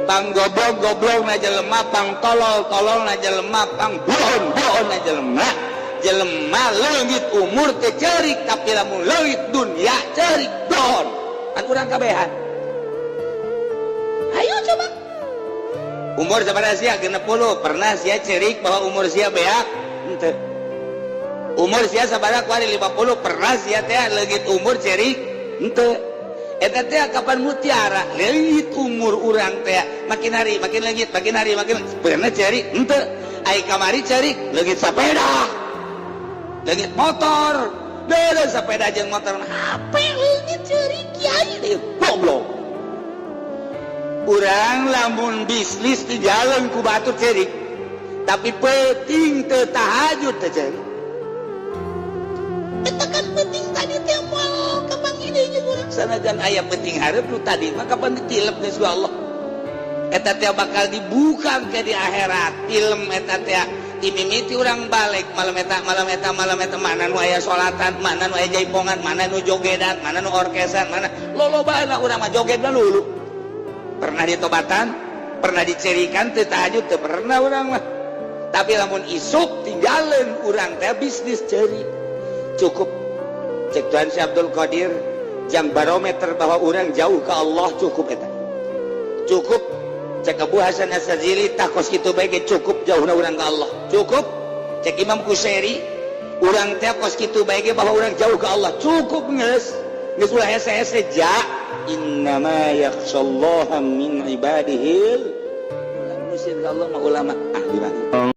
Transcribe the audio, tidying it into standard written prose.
pang goblok na jelema, pang tolol na jelema, pang bohon na jelema. Jelema leungit umur teh ceurik, tapi lamun leungit dunia ceurik dohon. Kan urang kabehan. Ayo coba. Umur sabaraha sia 60, pernah sia ceurik bahwa umur sia beak? Henteu. Umur sia sabaraha kuari 50, pernah sia teh leungit umur ceurik? Henteu. Eta teh kapan mutiara leungit umur urang teh makin hari makin leungit pernah ceurik? Henteu. Ai kamari ceurik leungit sapeda. Leungit motor. Deuleu sapeda jeung motor HP leungit ceurik kiai deui goblok. Urang lamun bisnis di jalan ku batur ceurik, tapi penting teu tahajud teh ceurik. Eta kan penting tadi teh moal kapan ide jeung urang. Sanajan aya penting hareup nu tadi mah kapan ditilep geus ku Allah. Eta teh bakal dibuka ke di akhirat. Film eta teh dimimiti urang balik malam eta mana nu aya salatan, mana nu aya jaipongan, mana nu jogedan, mana nu orkesan, mana lolobana urang mah joget lulu. Pernah ditobatan, pernah dicerikan teu tahajud teu pernah urang mah. Tapi lamun isuk tinggalin urang teh bisnis ceurik. Cukup cek Tuhan Si Abdul Qadir jang barometer bahwa urang jauh ke Allah cukup eta. Cukup cek Abu Hasan As-Sazili tah kos kitu bae ge cukup jauhna urang ka Allah. Cukup cek Imam Kushairi urang teh kos kitu bae ge bahwa urang jauh ke Allah. Cukup geus. Geus ulah hese-hese ja. Innama yakhshallaha min ibadihil ulama. Allah mah ulama ahli banget.